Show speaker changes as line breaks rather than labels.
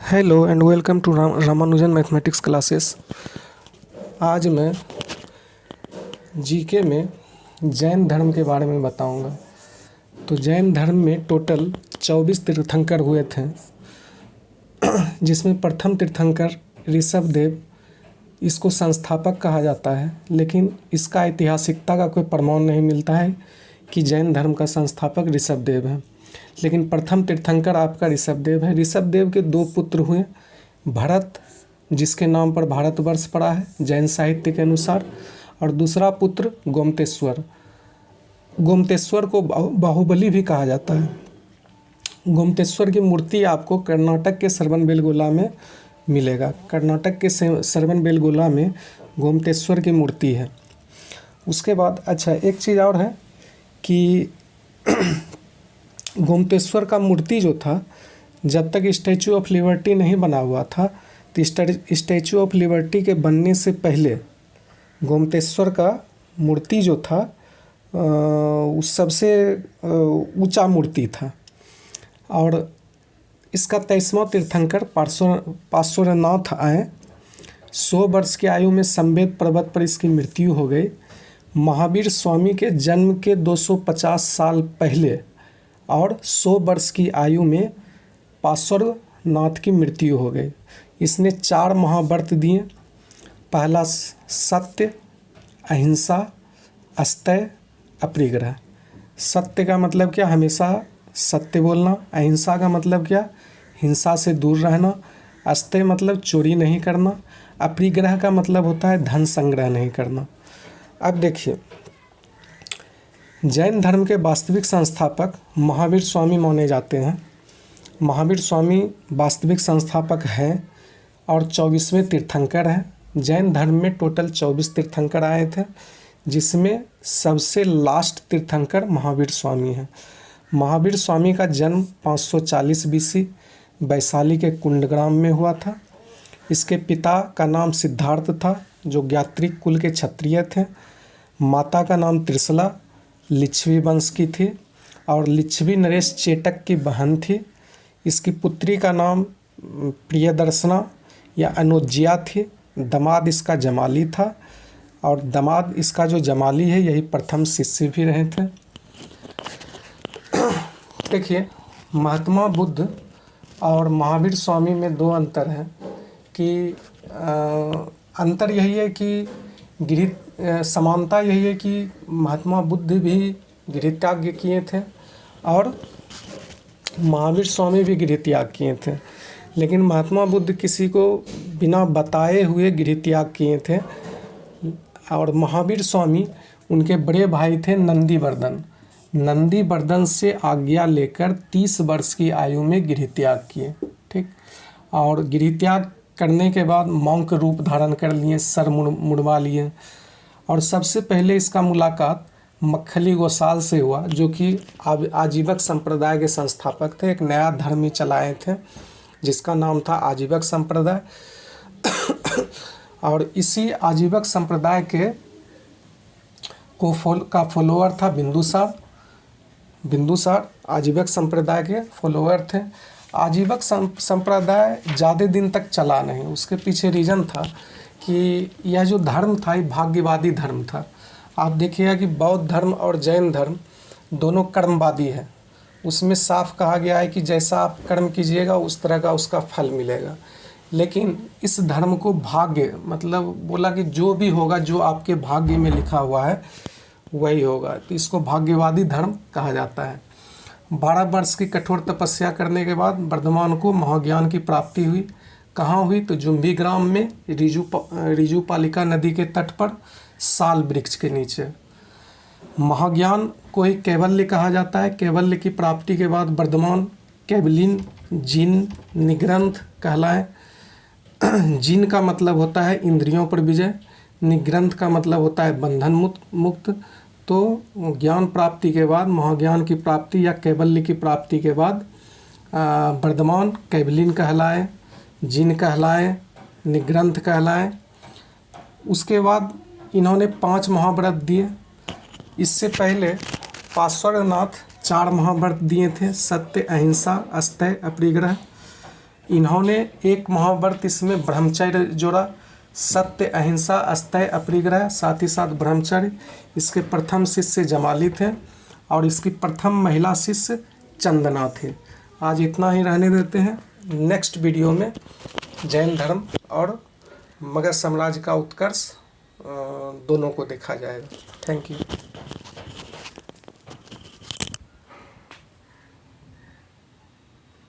Hello and welcome to Ramanujan mathematics classes. आज मैं GK में जैन धर्म के बारे में बताऊंगा। तो जैन धर्म में टोटल 24 तीर्थंकर हुए थे, जिसमें प्रथम तीर्थंकर ऋषभदेव, इसको संस्थापक कहा जाता है, लेकिन इसका ऐतिहासिकता का कोई प्रमाण नहीं मिलता है कि जैन धर्म का संस्थापक ऋषभदेव है। लेकिन प्रथम तीर्थंकर आपका ऋषभदेव है। ऋषभदेव के दो पुत्र हुए, भरत, जिसके नाम पर भारतवर्ष पड़ा है जैन साहित्य के अनुसार, और दूसरा पुत्र गोमतेश्वर। गोमतेश्वर को बाहुबली भी कहा जाता है। गोमतेश्वर की मूर्ति आपको कर्नाटक के श्रवणबेलगोला में मिलेगा। कर्नाटक के श्रवणबेलगोला में गोमतेश्वर की मूर्ति है। उसके बाद एक चीज़ और है कि गोमतेश्वर का मूर्ति जो था, जब तक स्टैचू ऑफ लिबर्टी नहीं बना हुआ था, तो स्टैचू ऑफ लिबर्टी के बनने से पहले गोमतेश्वर का मूर्ति जो था उस सबसे ऊंचा मूर्ति था। और इसका 23वां तीर्थंकर पार्श्वनाथ आए। 100 वर्ष की आयु में संवेद पर्वत पर इसकी मृत्यु हो गई। महावीर स्वामी के जन्म के 250 साल पहले और 100 वर्ष की आयु में पार्श्वनाथ की मृत्यु हो गई। इसने 4 महाव्रत दिए। पहला सत्य, अहिंसा, अस्तेय, अपरिग्रह। सत्य का मतलब क्या? हमेशा सत्य बोलना। अहिंसा का मतलब क्या? हिंसा से दूर रहना। अस्तेय मतलब चोरी नहीं करना। अपरिग्रह का मतलब होता है धन संग्रह नहीं करना। अब देखिए, जैन धर्म के वास्तविक संस्थापक महावीर स्वामी माने जाते हैं। महावीर स्वामी वास्तविक संस्थापक हैं और 24वें तीर्थंकर हैं। जैन धर्म में टोटल 24 तीर्थंकर आए थे, जिसमें सबसे लास्ट तीर्थंकर महावीर स्वामी हैं। महावीर स्वामी का जन्म 540 BC वैशाली के कुंडग्राम में हुआ था। इसके पिता का नाम सिद्धार्थ था, जो ज्ञात्रिक कुल के क्षत्रिय थे। माता का नाम त्रिशला लिच्छवी वंश की थी और लिच्छवी नरेश चेटक की बहन थी। इसकी पुत्री का नाम प्रियदर्शना या अनुज्या थी। दामाद इसका जमाली था, और दामाद इसका जो जमाली है यही प्रथम शिष्य भी रहे थे। देखिए, महात्मा बुद्ध और महावीर स्वामी में 2 अंतर हैं कि अंतर यही है कि समानता यही है कि महात्मा बुद्ध भी गृहत्याग किए थे और महावीर स्वामी भी गृहत्याग किए थे। लेकिन महात्मा बुद्ध किसी को बिना बताए हुए गृहत्याग किए थे, और महावीर स्वामी उनके बड़े भाई थे नंदीवर्धन। नंदीवर्धन से आज्ञा लेकर 30 वर्ष की आयु में गृहत्याग किए। ठीक, और गृहत्याग करने के बाद मॉन्क रूप धारण कर लिए, सर मुड़वा लिए। और सबसे पहले इसका मुलाकात मक्खली गोसाल से हुआ, जो कि आजीवक संप्रदाय के संस्थापक थे। एक नया धर्म ही चलाए थे जिसका नाम था आजीवक संप्रदाय। और इसी आजीवक संप्रदाय के का फॉलोअर था बिंदुसार। बिंदुसार आजीवक संप्रदाय के फॉलोअर थे। आजीवक संप्रदाय ज़्यादा दिन तक चला नहीं। उसके पीछे रीज़न था कि यह जो धर्म था ये भाग्यवादी धर्म था। आप देखिएगा कि बौद्ध धर्म और जैन धर्म दोनों कर्मवादी है। उसमें साफ कहा गया है कि जैसा आप कर्म कीजिएगा उस तरह का उसका फल मिलेगा। लेकिन इस धर्म को भाग्य, मतलब बोला कि जो भी होगा, जो आपके भाग्य में लिखा हुआ है वही होगा, तो इसको भाग्यवादी धर्म कहा जाता है। 12 वर्ष की कठोर तपस्या करने के बाद वर्धमान को महाज्ञान की प्राप्ति हुई। कहाँ हुई? तो जुम्भी ग्राम में ऋजुपालिका नदी के तट पर साल वृक्ष के नीचे। महाज्ञान को ही कैवल्य कहा जाता है। कैवल्य की प्राप्ति के बाद वर्धमान कैवलिन जिन निग्रंथ कहलाए। जिन का मतलब होता है इंद्रियों पर विजय, निग्रंथ का मतलब होता है बंधन मुक्त। तो ज्ञान प्राप्ति के बाद, महाज्ञान की प्राप्ति या कैवल्य की प्राप्ति के बाद वर्धमान कैवलिन कहलाए, जिन कहलाए, निग्रंथ कहलाए। उसके बाद इन्होंने 5 महाव्रत दिए। इससे पहले पार्श्वनाथ 4 महाव्रत दिए थे: सत्य, अहिंसा, अस्तेय, अपरिग्रह। इन्होंने एक महाव्रत इसमें ब्रह्मचर्य जोड़ा, सत्य, अहिंसा, अस्थेय, अपरिग्रह, साथ ही साथ ब्रह्मचर्य। इसके प्रथम शिष्य जमाली थे और इसकी प्रथम महिला शिष्य चंदना थे। आज इतना ही रहने देते हैं। नेक्स्ट वीडियो में जैन धर्म और मगध साम्राज्य का उत्कर्ष दोनों को देखा जाएगा। Thank you.